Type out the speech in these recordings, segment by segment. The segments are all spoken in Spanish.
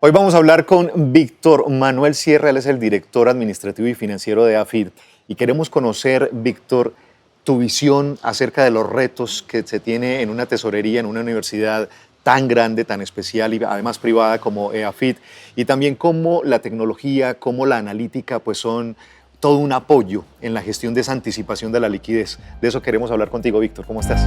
Hoy vamos a hablar con Víctor Manuel Sierra, él es el director administrativo y financiero de AFID y queremos conocer, Víctor, tu visión acerca de los retos que se tiene en una tesorería, en una universidad tan grande, tan especial y además privada como AFID, y también cómo la tecnología, cómo la analítica pues son todo un apoyo en la gestión de esa anticipación de la liquidez. De eso queremos hablar contigo, Víctor. ¿Cómo estás?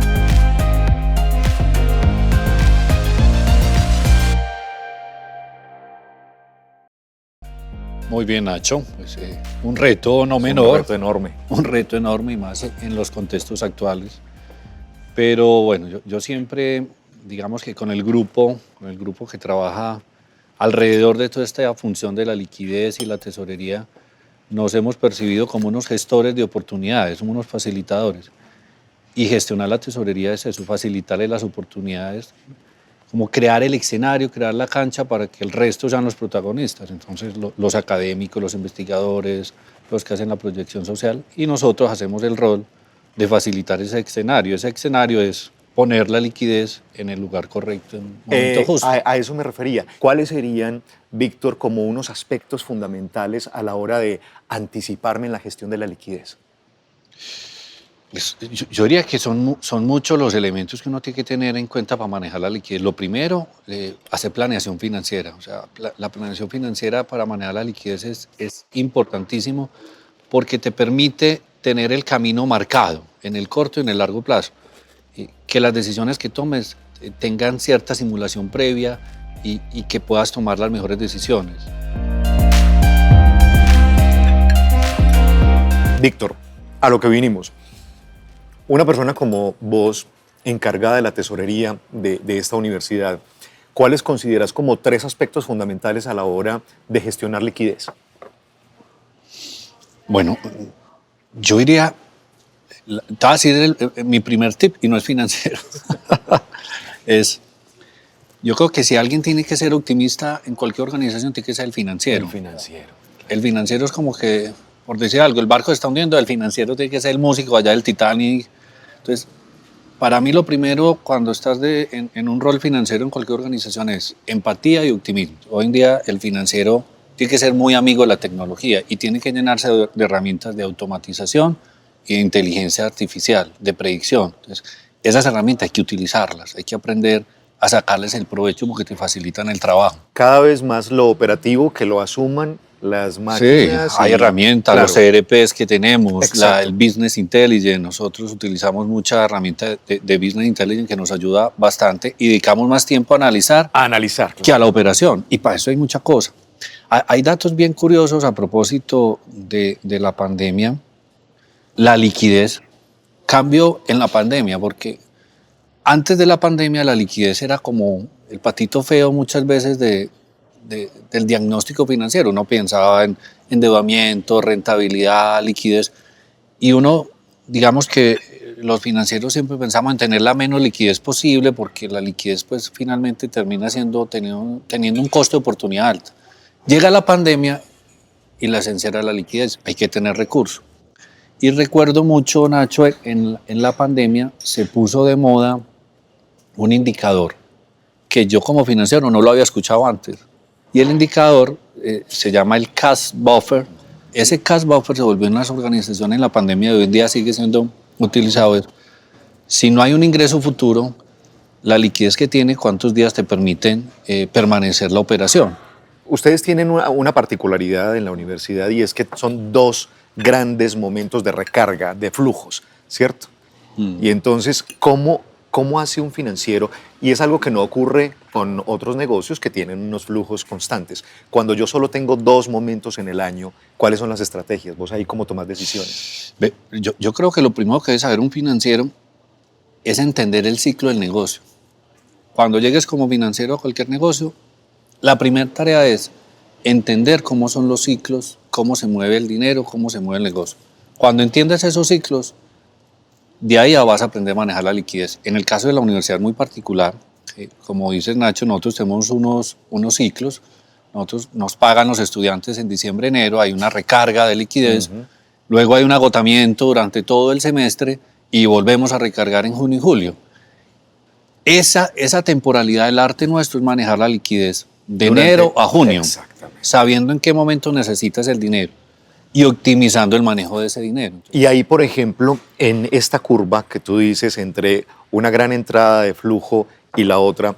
Muy bien, Nacho. Pues, un reto no Es menor. un reto enorme. Un reto enorme y más en los contextos actuales. Pero bueno, yo siempre, digamos que con el grupo que trabaja alrededor de toda esta función de la liquidez y la tesorería, nos hemos percibido como unos gestores de oportunidades, somos unos facilitadores. Y gestionar la tesorería es eso, facilitarle las oportunidades, como crear el escenario, crear la cancha para que el resto sean los protagonistas. Entonces, los académicos, los investigadores, los que hacen la proyección social, y nosotros hacemos el rol de facilitar ese escenario. Ese escenario es poner la liquidez en el lugar correcto, en el momento justo. A eso me refería. ¿Cuáles serían, Víctor, como unos aspectos fundamentales a la hora de anticiparme en la gestión de la liquidez? Pues, yo diría que son muchos los elementos que uno tiene que tener en cuenta para manejar la liquidez. Lo primero, hacer planeación financiera. O sea, la planeación financiera para manejar la liquidez es importantísimo porque te permite tener el camino marcado en el corto y en el largo plazo. Que las decisiones que tomes tengan cierta simulación previa y que puedas tomar las mejores decisiones. Víctor, a lo que vinimos. Una persona como vos, encargada de la tesorería de esta universidad, ¿cuáles consideras como tres aspectos fundamentales a la hora de gestionar liquidez? Bueno, yo diría, te voy a decir mi primer tip, y no es financiero, yo creo que si alguien tiene que ser optimista en cualquier organización, tiene que ser el financiero. El financiero. El financiero es como que, por decir algo, el barco se está hundiendo, el financiero tiene que ser el músico allá del Titanic. Entonces, para mí lo primero cuando estás en un rol financiero en cualquier organización es empatía y optimismo. Hoy en día el financiero tiene que ser muy amigo de la tecnología y tiene que llenarse de herramientas de automatización y de inteligencia artificial, de predicción. Entonces, esas herramientas hay que utilizarlas, hay que aprender a sacarles el provecho porque te facilitan el trabajo. Cada vez más lo operativo que lo asuman las máquinas. Sí, hay herramientas, claro. los ERPs que tenemos, Exacto. el Business Intelligence. Nosotros utilizamos mucha herramienta de Business Intelligence que nos ayuda bastante y dedicamos más tiempo a analizar A analizar. que a la operación. Y para eso hay mucha cosa. Hay datos bien curiosos a propósito de la pandemia. La liquidez cambió en la pandemia porque antes de la pandemia la liquidez era como el patito feo muchas veces del diagnóstico financiero. Uno pensaba en endeudamiento, rentabilidad, liquidez, y uno, digamos que los financieros siempre pensamos en tener la menos liquidez posible porque la liquidez pues finalmente termina teniendo un costo de oportunidad alto. Llega la pandemia y la esencia era la liquidez, hay que tener recursos. Y recuerdo mucho, Nacho, en la pandemia se puso de moda un indicador que yo como financiero no lo había escuchado antes. Y el indicador se llama el cash buffer. Ese cash buffer se volvió en las organizaciones en la pandemia y hoy en día sigue siendo utilizado. Si no hay un ingreso futuro, la liquidez que tiene, cuántos días te permiten permanecer la operación. Ustedes tienen una particularidad en la universidad y es que son dos grandes momentos de recarga, de flujos, ¿cierto? Y entonces, ¿cómo hace un financiero? Y es algo que no ocurre con otros negocios que tienen unos flujos constantes. Cuando yo solo tengo dos momentos en el año, ¿cuáles son las estrategias? ¿Vos ahí cómo tomás decisiones? Yo creo que lo primero que debe saber un financiero es entender el ciclo del negocio. Cuando llegues como financiero a cualquier negocio, la primera tarea es entender cómo son los ciclos, cómo se mueve el dinero, cómo se mueve el negocio. Cuando entiendes esos ciclos, de ahí ya vas a aprender a manejar la liquidez. En el caso de la universidad muy particular, como dices Nacho, nosotros tenemos unos ciclos. Nosotros nos pagan los estudiantes en diciembre, enero, hay una recarga de liquidez, luego hay un agotamiento durante todo el semestre y volvemos a recargar en junio y julio. Esa temporalidad, el arte nuestro es manejar la liquidez de enero a junio, Exactamente. sabiendo en qué momento necesitas el dinero y optimizando el manejo de ese dinero. Y ahí, por ejemplo, en esta curva que tú dices entre una gran entrada de flujo y la otra,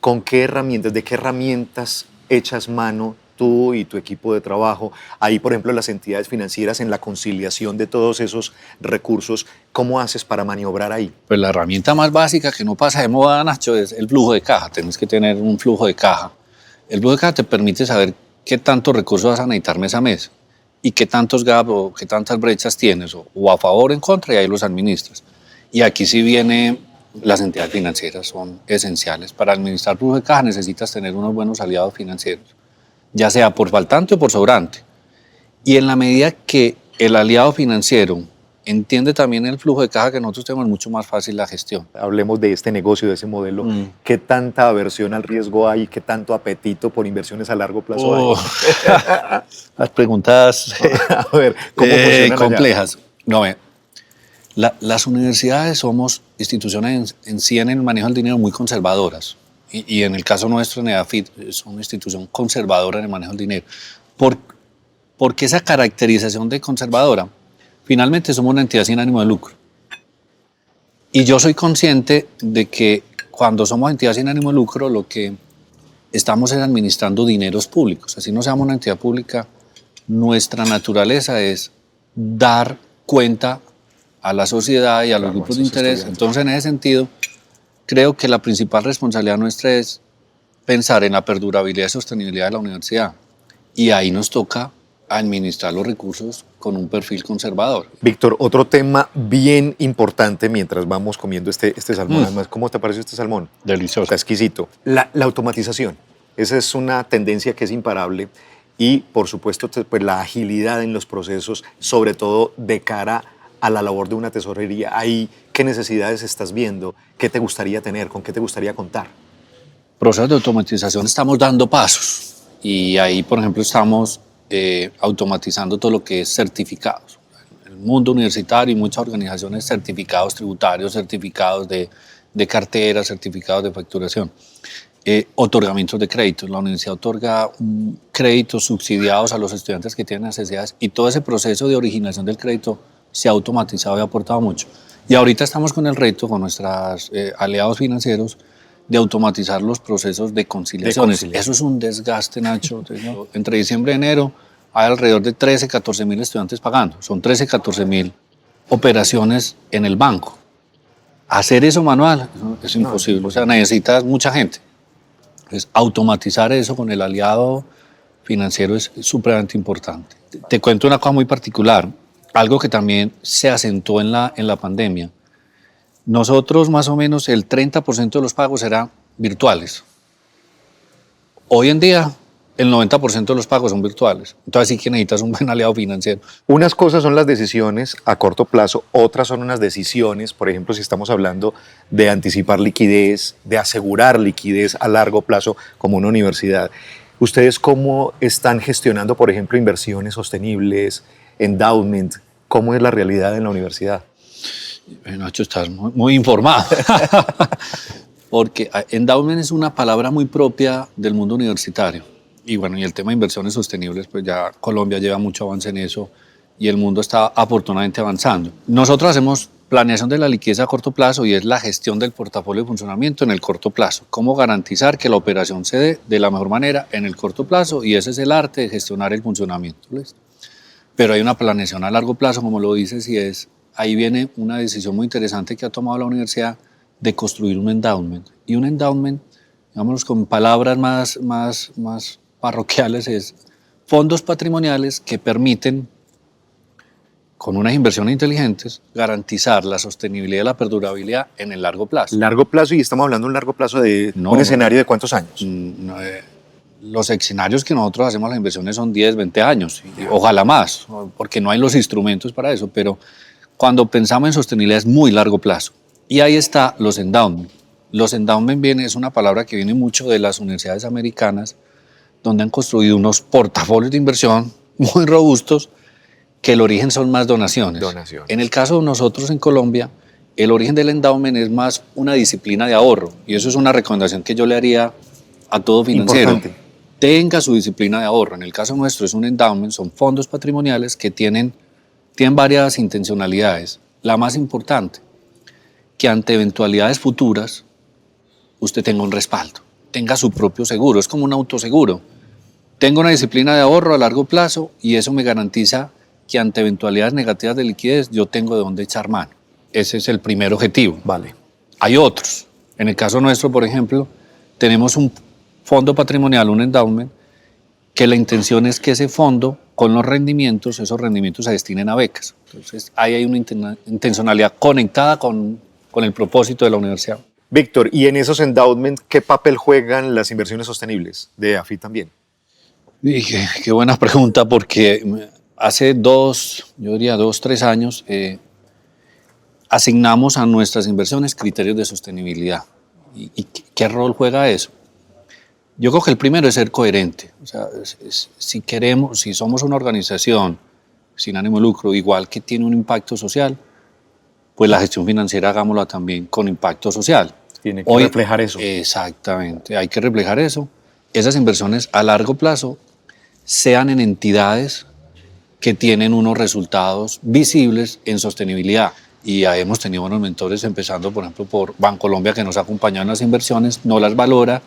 ¿con qué herramientas, de qué herramientas echas mano tú y tu equipo de trabajo? Ahí, por ejemplo, las entidades financieras en la conciliación de todos esos recursos, ¿cómo haces para maniobrar ahí? Pues la herramienta más básica que no pasa de moda, Nacho, es el flujo de caja. Tienes que tener un flujo de caja. El flujo de caja te permite saber qué tantos recursos vas a necesitar mes a mes y qué tantos gaps o qué tantas brechas tienes, o a favor o en contra, y ahí los administras. Y aquí sí viene, las entidades financieras son esenciales. Para administrar flujo de caja necesitas tener unos buenos aliados financieros, ya sea por faltante o por sobrante. Y en la medida que el aliado financiero entiende también el flujo de caja que nosotros tenemos, mucho más fácil la gestión. Hablemos de este negocio, de ese modelo. ¿Qué tanta aversión al riesgo hay? ¿Qué tanto apetito por inversiones a largo plazo hay? Las preguntas A ver, ¿cómo funcionan allá? complejas. No, las universidades somos instituciones en sí en el manejo del dinero muy conservadoras. Y en el caso nuestro, en EDAFIT, es una institución conservadora en el manejo del dinero. ¿Por qué esa caracterización de conservadora? Finalmente somos una entidad sin ánimo de lucro. Y yo soy consciente de que cuando somos entidad sin ánimo de lucro, lo que estamos es administrando dineros públicos. Así no seamos una entidad pública, nuestra naturaleza es dar cuenta a la sociedad y a los grupos de interés. Entonces, en ese sentido, creo que la principal responsabilidad nuestra es pensar en la perdurabilidad y sostenibilidad de la universidad. Y ahí nos toca administrar los recursos con un perfil conservador. Víctor, otro tema bien importante mientras vamos comiendo este salmón. Además, ¿cómo te pareció este salmón? Delicioso. Está exquisito. La automatización. Esa es una tendencia que es imparable. Y, por supuesto, pues, la agilidad en los procesos, sobre todo de cara a la labor de una tesorería. Ahí, ¿qué necesidades estás viendo? ¿Qué te gustaría tener? ¿Con qué te gustaría contar? Procesos de automatización estamos dando pasos. Y ahí, por ejemplo, estamos automatizando todo lo que es certificados. El mundo universitario y muchas organizaciones, certificados tributarios, certificados de cartera, certificados de facturación. Otorgamientos de créditos. La universidad otorga créditos subsidiados a los estudiantes que tienen necesidades, y todo ese proceso de originación del crédito se ha automatizado y ha aportado mucho. Y ahorita estamos con el reto, con nuestros aliados financieros, de automatizar los procesos de conciliaciones. Eso es un desgaste, Nacho. Entre diciembre y enero hay alrededor de 13, 14 mil estudiantes pagando. Son 13, 14 mil operaciones en el banco. Hacer eso manual es imposible. O sea, necesitas mucha gente. Entonces, automatizar eso con el aliado financiero es supremamente importante. Te cuento una cosa muy particular, algo que también se acentuó en la pandemia. Nosotros más o menos el 30% de los pagos eran virtuales. Hoy en día el 90% de los pagos son virtuales. Entonces sí que necesitas un buen aliado financiero. Unas cosas son las decisiones a corto plazo, otras son unas decisiones, por ejemplo, si estamos hablando de anticipar liquidez, de asegurar liquidez a largo plazo como una universidad. ¿Ustedes cómo están gestionando, por ejemplo, inversiones sostenibles, endowment? ¿Cómo es la realidad en la universidad? Nacho, estás muy informado. Porque endowment es una palabra muy propia del mundo universitario. Y bueno, y el tema de inversiones sostenibles, pues ya Colombia lleva mucho avance en eso y el mundo está afortunadamente avanzando. Nosotros hacemos planeación de la liquidez a corto plazo y es la gestión del portafolio de funcionamiento en el corto plazo. Cómo garantizar que la operación se dé de la mejor manera en el corto plazo, y ese es el arte de gestionar el funcionamiento. ¿Listo? Pero hay una planeación a largo plazo, como lo dices, y ahí viene una decisión muy interesante que ha tomado la universidad de construir un endowment. Y un endowment, digámoslo con palabras más parroquiales, es fondos patrimoniales que permiten, con unas inversiones inteligentes, garantizar la sostenibilidad y la perdurabilidad en el largo plazo. Largo plazo, y estamos hablando de un largo plazo de un escenario de ¿cuántos años? Los escenarios que nosotros hacemos las inversiones son 10, 20 años, y ojalá más, porque no hay los instrumentos para eso, pero cuando pensamos en sostenibilidad es muy largo plazo. Y ahí está los endowment. Los endowment es una palabra que viene mucho de las universidades americanas, donde han construido unos portafolios de inversión muy robustos, que el origen son más donaciones. En el caso de nosotros en Colombia, el origen del endowment es más una disciplina de ahorro, y eso es una recomendación que yo le haría a todo financiero. Importante. Tenga su disciplina de ahorro. En el caso nuestro es un endowment, son fondos patrimoniales que tienen varias intencionalidades. La más importante, que ante eventualidades futuras usted tenga un respaldo, tenga su propio seguro, es como un autoseguro. Tengo una disciplina de ahorro a largo plazo y eso me garantiza que ante eventualidades negativas de liquidez yo tengo de dónde echar mano. Ese es el primer objetivo. Vale. Hay otros. En el caso nuestro, por ejemplo, tenemos un fondo patrimonial, un endowment, que la intención es que ese fondo, con los rendimientos, esos rendimientos se destinen a becas. Entonces, ahí hay una intencionalidad conectada con el propósito de la universidad. Víctor, y en esos endowments, ¿qué papel juegan las inversiones sostenibles de AFID también? Y qué buena pregunta, porque hace yo diría 3 años, asignamos a nuestras inversiones criterios de sostenibilidad. ¿Y qué rol juega eso? Yo creo que el primero es ser coherente. O sea, si somos una organización sin ánimo de lucro, igual que tiene un impacto social, pues la gestión financiera hagámosla también con impacto social. Tiene que reflejar eso. Exactamente, hay que reflejar eso. Esas inversiones a largo plazo sean en entidades que tienen unos resultados visibles en sostenibilidad. Y ya hemos tenido buenos mentores, empezando por ejemplo por Bancolombia, que nos ha acompañado en las inversiones, no las valora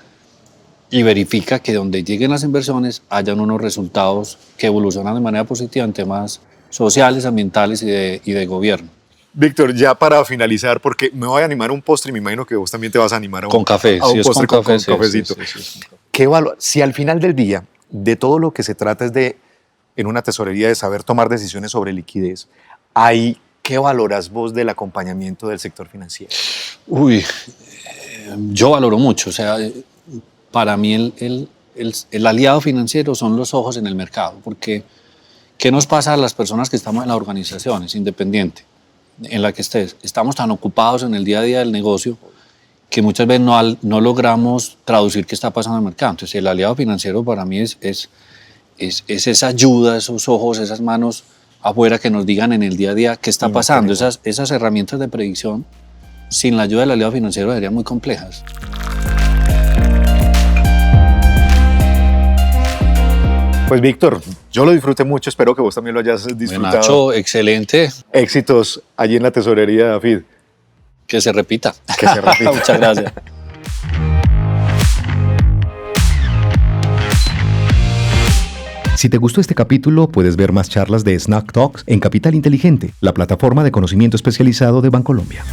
y verifica que donde lleguen las inversiones hayan unos resultados que evolucionan de manera positiva en temas sociales, ambientales y de gobierno. Víctor, ya para finalizar, porque me voy a animar a un postre y me imagino que vos también te vas a animar a un, con café, a un si es postre con café, con cafecito. sí. Si al final del día, de todo lo que se trata es de, en una tesorería, de saber tomar decisiones sobre liquidez, ¿qué valoras vos del acompañamiento del sector financiero? Yo valoro mucho, o sea, para mí el aliado financiero son los ojos en el mercado, porque ¿qué nos pasa a las personas que estamos en las organizaciones independientes, en la que estés? Estamos tan ocupados en el día a día del negocio que muchas veces no logramos traducir qué está pasando en el mercado. Entonces el aliado financiero para mí es esa ayuda, esos ojos, esas manos afuera que nos digan en el día a día qué está pasando. Esas herramientas de predicción sin la ayuda del aliado financiero serían muy complejas. Pues Víctor, yo lo disfruté mucho, espero que vos también lo hayas disfrutado. Nacho, excelente. Éxitos allí en la tesorería de AFID. Que se repita. Que se repita. Muchas gracias. Si te gustó este capítulo, puedes ver más charlas de Snack Talks en Capital Inteligente, la plataforma de conocimiento especializado de Bancolombia.